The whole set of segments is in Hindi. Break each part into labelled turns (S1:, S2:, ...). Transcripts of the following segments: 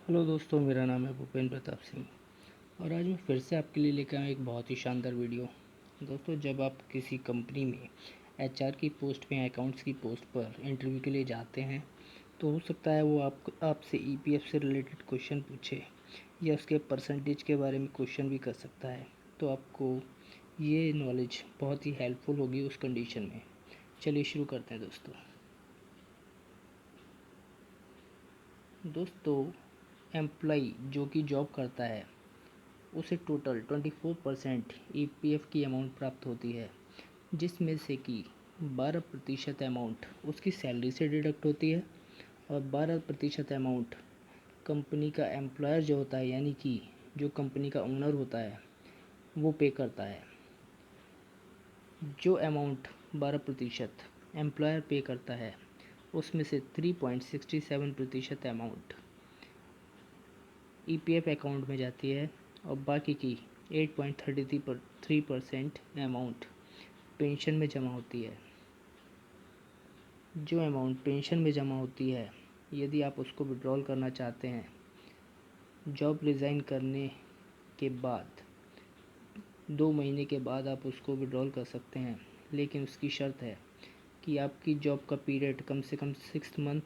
S1: हेलो दोस्तों, मेरा नाम है भूपेंद्र प्रताप सिंह और आज मैं फिर से आपके लिए लेकर आया एक बहुत ही शानदार वीडियो। दोस्तों, जब आप किसी कंपनी में एचआर की पोस्ट पे या अकाउंट्स की पोस्ट पर इंटरव्यू के लिए जाते हैं तो हो सकता है वो आपसे ईपीएफ से रिलेटेड क्वेश्चन पूछे या उसके परसेंटेज के बारे में क्वेश्चन भी कर सकता है। तो आपको ये नॉलेज बहुत ही हेल्पफुल होगी उस कंडीशन में। चलिए शुरू करते हैं दोस्तों, एम्प्लॉई जो कि जॉब करता है उसे टोटल 24% ईपीएफ की अमाउंट प्राप्त होती है, जिसमें से कि 12% अमाउंट उसकी सैलरी से डिडक्ट होती है और 12% अमाउंट कंपनी का एम्प्लॉयर जो होता है, यानी कि जो कंपनी का ओनर होता है, वो पे करता है। जो अमाउंट 12% एम्प्लॉयर पे करता है उसमें से 3.67% अमाउंट ईपीएफ अकाउंट में जाती है और बाकी की 8.33% अमाउंट पेंशन में जमा होती है। जो अमाउंट पेंशन में जमा होती है, यदि आप उसको विड्रॉल करना चाहते हैं जॉब रिज़ाइन करने के बाद 2 महीने के बाद आप उसको विड्रॉल कर सकते हैं, लेकिन उसकी शर्त है कि आपकी जॉब का पीरियड कम से कम 6 मंथ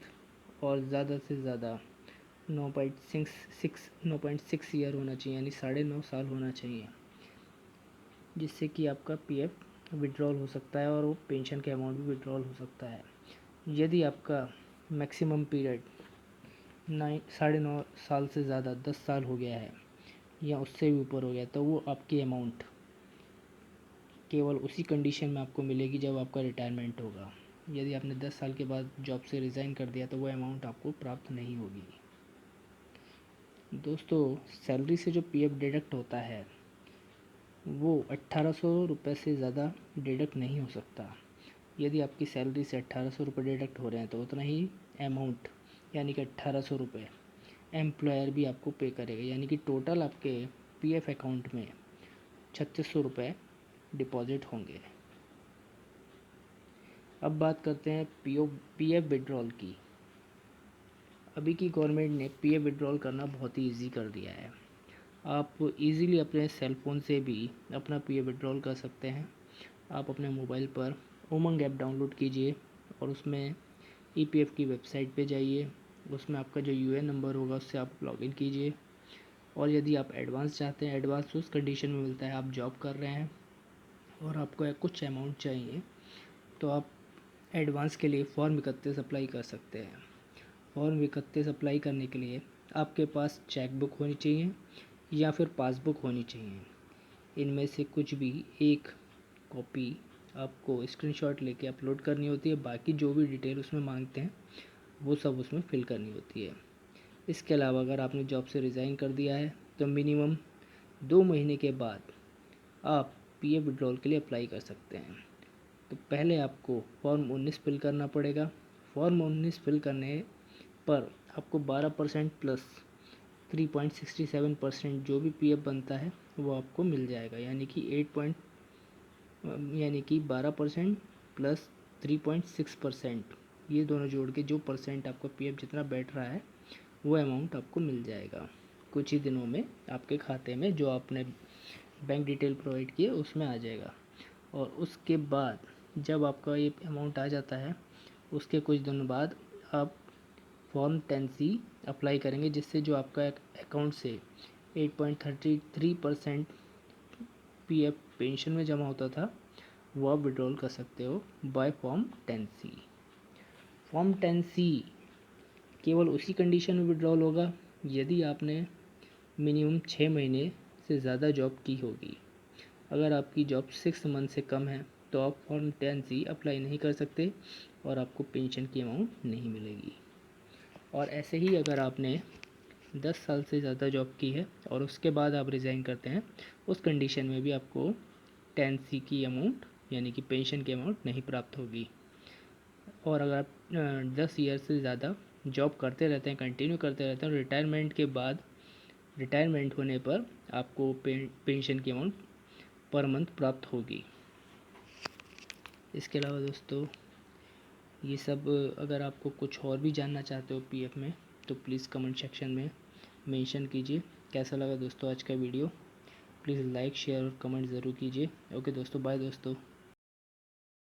S1: और ज़्यादा से ज़्यादा 9.6 ईयर होना चाहिए, यानी 9.5 साल होना चाहिए, जिससे कि आपका पीएफ विड्रॉल हो सकता है और वो पेंशन के अमाउंट भी विड्रॉल हो सकता है। यदि आपका मैक्सिमम पीरियड 9.5 साल से ज़्यादा 10 साल हो गया है या उससे भी ऊपर हो गया तो वो आपकी अमाउंट केवल उसी कंडीशन में आपको मिलेगी जब आपका रिटायरमेंट होगा। यदि आपने 10 साल के बाद जॉब से रिज़ाइन कर दिया तो वो अमाउंट आपको प्राप्त नहीं होगी। दोस्तों, सैलरी से जो पीएफ डिडक्ट होता है वो 1800 रुपये से ज़्यादा डिडक्ट नहीं हो सकता। यदि आपकी सैलरी से 1800 रुपये डिडक्ट हो रहे हैं तो उतना ही अमाउंट यानी कि 1800 रुपये एम्प्लॉयर भी आपको पे करेगा, यानी कि टोटल आपके पीएफ अकाउंट में 3600 रुपये डिपॉजिट होंगे। अब बात करते हैं पीएफ विड्रॉल की। अभी की गवर्नमेंट ने पीएफ विड्रॉल करना बहुत ही ईजी कर दिया है। आप इजीली अपने सेल फ़ोन से भी अपना पीएफ विड्रॉल कर सकते हैं। आप अपने मोबाइल पर उमंग ऐप डाउनलोड कीजिए और उसमें ईपीएफ की वेबसाइट पे जाइए। उसमें आपका जो यूएएन नंबर होगा उससे आप लॉगिन कीजिए और यदि आप एडवांस चाहते हैं, एडवांस उस कंडीशन में मिलता है आप जॉब कर रहे हैं और आपको कुछ अमाउंट चाहिए, तो आप एडवांस के लिए फॉर्म 31 अप्लाई कर सकते हैं। फॉर्म 31 अप्लाई करने के लिए आपके पास चेक बुक होनी चाहिए या फिर पासबुक होनी चाहिए। इनमें से कुछ भी एक कॉपी आपको स्क्रीनशॉट लेके अपलोड करनी होती है। बाकी जो भी डिटेल उसमें मांगते हैं वो सब उसमें फिल करनी होती है। इसके अलावा अगर आपने जॉब से रिज़ाइन कर दिया है तो मिनिमम 2 महीने के बाद आप पीएफ विड्रॉल के लिए अप्लाई कर सकते हैं। तो पहले आपको फॉर्म 19 फिल करना पड़ेगा। फॉर्म 19 फिल करने पर आपको 12% प्लस 3.67% जो भी पीएफ बनता है वो आपको मिल जाएगा, यानी कि 12% प्लस 3.6%, ये दोनों जोड़ के जो परसेंट आपका पीएफ जितना बैठ रहा है वो अमाउंट आपको मिल जाएगा कुछ ही दिनों में आपके खाते में। जो आपने बैंक डिटेल प्रोवाइड किए उसमें आ जाएगा और उसके बाद जब आपका ये अमाउंट आ जाता है उसके कुछ दिनों बाद आप फॉर्म 10C अप्लाई करेंगे, जिससे जो आपका अकाउंट से 8.33% पीएफ पेंशन में जमा होता था वो आप विड्रॉल कर सकते हो by form 10C। Form 10C केवल उसी कंडीशन में विड्रॉल होगा यदि आपने मिनिमम 6 महीने से ज़्यादा जॉब की होगी। अगर आपकी जॉब 6 मंथ से कम है तो आप फॉर्म 10C अप्लाई नहीं कर सकते और आपको पेंशन की अमाउंट नहीं मिलेगी। और ऐसे ही अगर आपने 10 साल से ज़्यादा जॉब की है और उसके बाद आप रिज़ाइन करते हैं, उस कंडीशन में भी आपको 10C की अमाउंट यानी कि पेंशन की अमाउंट नहीं प्राप्त होगी। और अगर आप 10 ईयर से ज़्यादा जॉब करते रहते हैं, कंटिन्यू करते रहते हैं, रिटायरमेंट होने पर आपको पेंशन की अमाउंट पर मंथ प्राप्त होगी। इसके अलावा दोस्तों, ये सब अगर आपको कुछ और भी जानना चाहते हो पीएफ में तो प्लीज़ कमेंट सेक्शन में मेंशन कीजिए। कैसा लगा दोस्तों आज का वीडियो, प्लीज़ लाइक शेयर और कमेंट ज़रूर कीजिए। ओके दोस्तों, बाय दोस्तों।